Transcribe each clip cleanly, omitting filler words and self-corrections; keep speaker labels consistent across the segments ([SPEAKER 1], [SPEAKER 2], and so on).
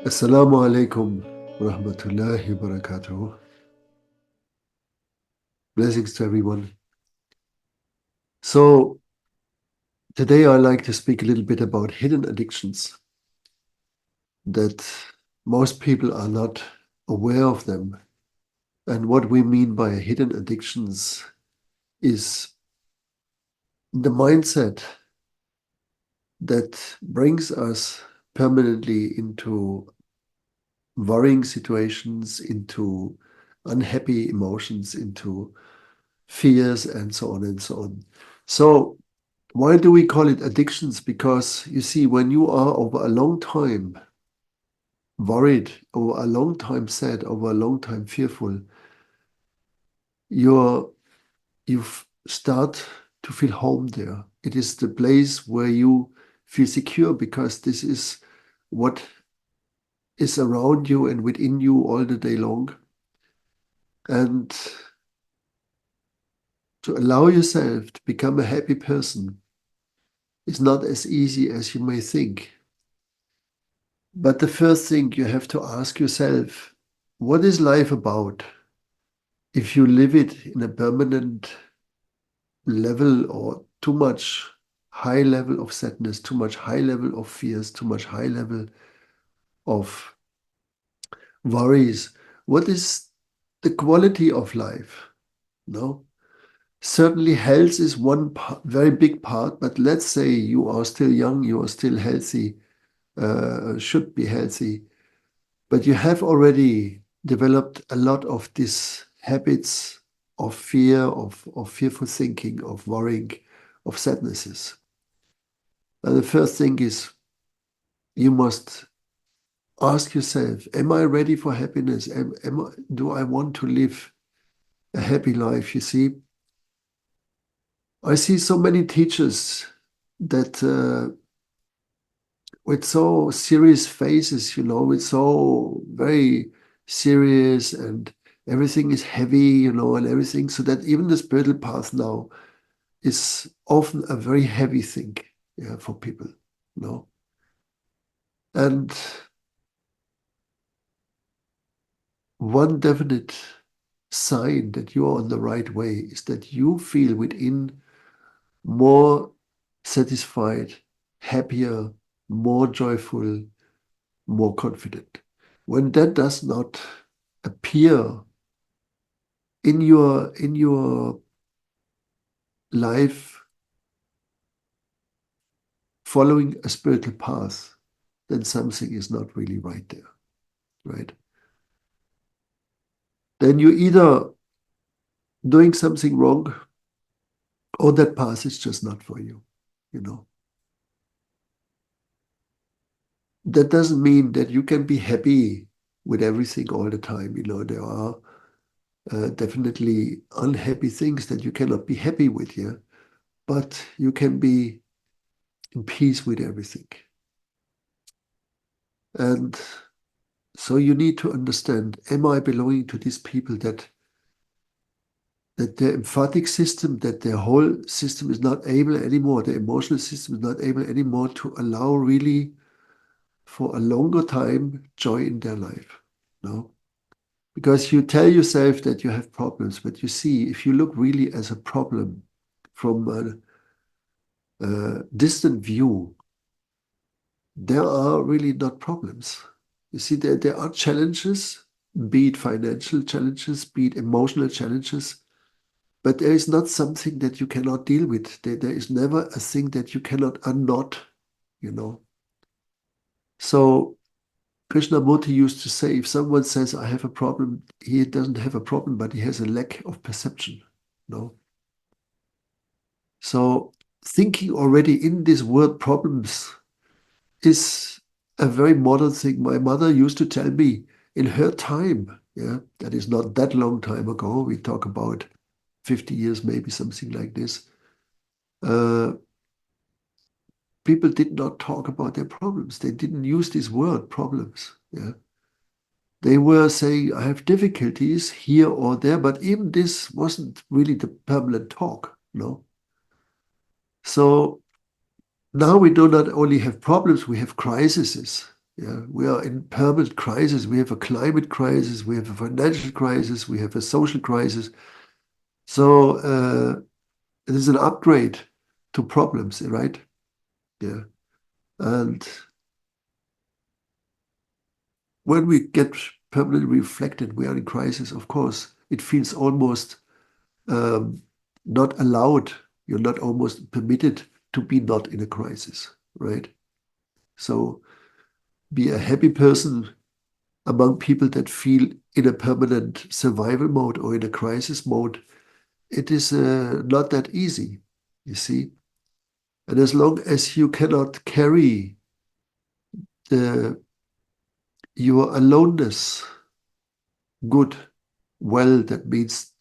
[SPEAKER 1] Assalamu alaikum rahmatullahi barakatuh. Blessings to everyone. So, today I like to speak a little bit about hidden addictions that most people are not aware of them. And what we mean by hidden addictions is the mindset that brings us permanently into worrying situations, into unhappy emotions, into fears, and so on and so on. So, why do we call it addictions? Because you see, when you are over a long time worried, over a long time sad, over a long time fearful, you're you start to feel home there. It is the place where you feel secure because this is what is around you and within you all the day long. And to allow yourself to become a happy person is not as easy as you may think. But the first thing you have to ask yourself, what is life about if you live it in a permanent level or too much high level of sadness, too much high level of fears, too much high level of worries? What is the quality of life? No? Certainly health is one very big part, but let's say you are still young, you are still healthy, should be healthy. But you have already developed a lot of these habits of fear, of fearful thinking, of worrying, of sadnesses. And the first thing is you must ask yourself, am I ready for happiness? Do I want to live a happy life? You see, I see so many teachers that with so serious faces, with so very serious and everything is heavy, and everything. So that even the spiritual path now is often a very heavy thing, yeah, for people, you know. And one definite sign that you are on the right way is that you feel within more satisfied, happier, more joyful, more confident. When that does not appear in your life following a spiritual path, then something is not really right there, right? Then you're either doing something wrong or that path is just not for you, you know. That doesn't mean that you can be happy with everything all the time. There are definitely unhappy things that you cannot be happy with, yeah, but you can be in peace with everything. And so you need to understand, am I belonging to these people that their emphatic system, that their whole system is not able anymore, the emotional system is not able anymore to allow really for a longer time joy in their life? No? Because you tell yourself that you have problems, but you see, if you look really as a problem from a distant view, there are really not problems. You see, there are challenges, be it financial challenges, be it emotional challenges, but there is not something that you cannot deal with. There is never a thing that you cannot unknot, you know. So Krishnamurti used to say, if someone says, I have a problem, he doesn't have a problem, but he has a lack of perception. No. So thinking already in this word problems is a very modern thing. My mother used to tell me in her time, yeah, that is not that long time ago. We talk about 50 years, maybe something like this. Uh, People did not talk about their problems. They didn't use this word problems. Yeah. They were saying, I have difficulties here or there, but even this wasn't really the permanent talk, no? So now we do not only have problems, we have crises. Yeah, we are in permanent crisis. We have a climate crisis, we have a financial crisis, we have a social crisis. So it is an upgrade to problems, right? Yeah. And when we get permanently reflected, we are in crisis, of course. It feels almost um, not allowed. You're not almost permitted to be not in a crisis, right? So be a happy person among people that feel in a permanent survival mode or in a crisis mode. It is not that easy, you see. And as long as you cannot carry the, your aloneness good, well, that means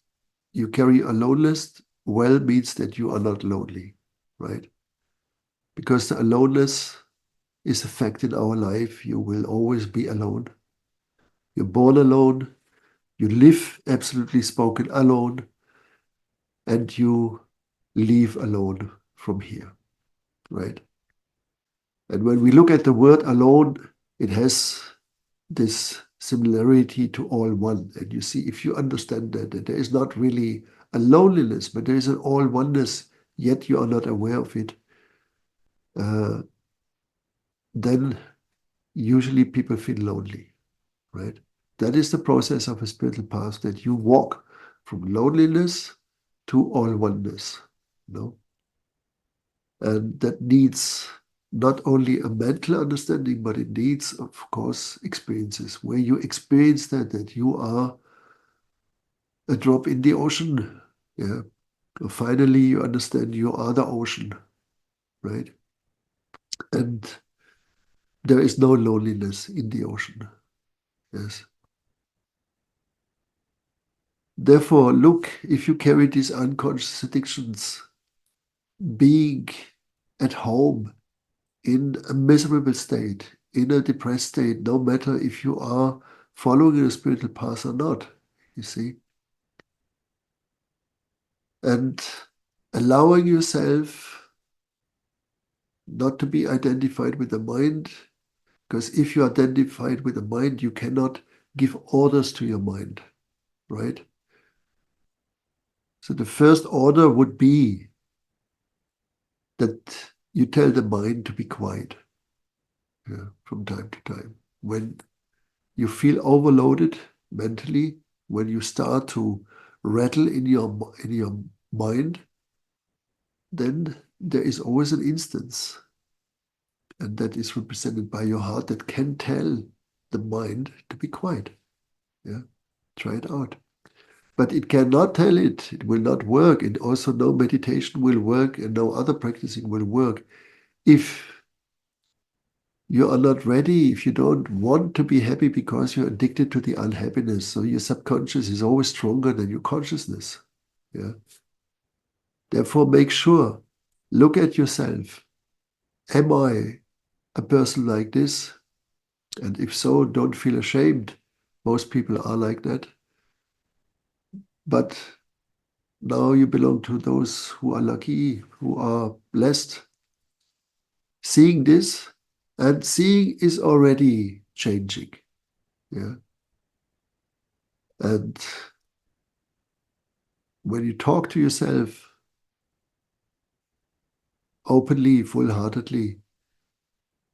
[SPEAKER 1] you carry aloneness well means that you are not lonely, right? Because the aloneness is a fact in our life. You will always be alone. You're born alone. You live absolutely spoken alone, and you leave alone from here, right? And when we look at the word alone, it has this similarity to all one. And you see, if you understand that there is not really a loneliness, but there is an all oneness, yet you are not aware of it, uh, then usually people feel lonely, right? That is the process of a spiritual path, that you walk from loneliness to all oneness, you know? And that needs not only a mental understanding, but it needs, of course, experiences where you experience that you are a drop in the ocean. Yeah. Finally, you understand you are the ocean, right? And there is no loneliness in the ocean. Yes. Therefore, look, if you carry these unconscious addictions, being at home in a miserable state, in a depressed state, no matter if you are following a spiritual path or not, you see, and allowing yourself not to be identified with the mind, because if you are identified with the mind, you cannot give orders to your mind, right? So the first order would be that you tell the mind to be quiet, yeah, from time to time. When you feel overloaded mentally, when you start to rattle in your mind, then there is always an instance, and that is represented by your heart, that can tell the mind to be quiet. Yeah, try it out. But it cannot tell it. It will not work. And also no meditation will work and no other practicing will work if you are not ready, if you don't want to be happy because you're addicted to the unhappiness. So your subconscious is always stronger than your consciousness. Yeah. Therefore, make sure, look at yourself. Am I a person like this? And if so, don't feel ashamed. Most people are like that. But now you belong to those who are lucky, who are blessed. Seeing this, and seeing is already changing. Yeah. And when you talk to yourself openly, full-heartedly,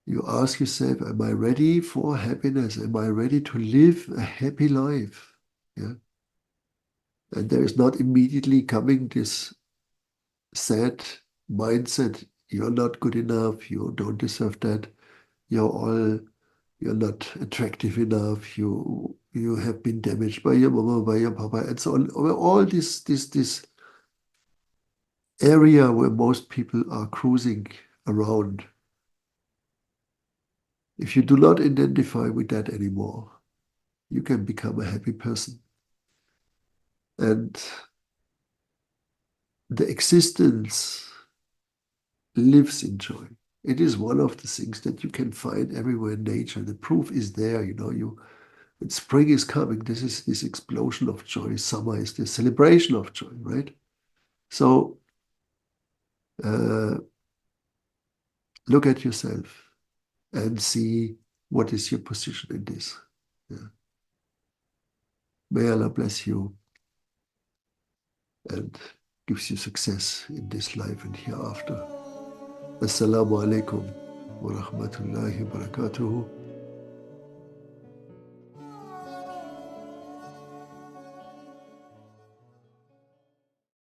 [SPEAKER 1] you ask yourself, am I ready for happiness? Am I ready to live a happy life? Yeah. And there is not immediately coming this sad mindset, you're not good enough, you don't deserve that, you're not attractive enough, you have been damaged by your mama, by your papa, and so on. All this area where most people are cruising around. If you do not identify with that anymore, you can become a happy person. And the existence lives in joy. It is one of the things that you can find everywhere in nature. The proof is there, when spring is coming, this is this explosion of joy. Summer is the celebration of joy, right? So uh, look at yourself and see What is your position in this? Yeah. May Allah bless you and gives you success in this life and hereafter. Assalamu alaikum wa rahmatullahi wa barakatuhu.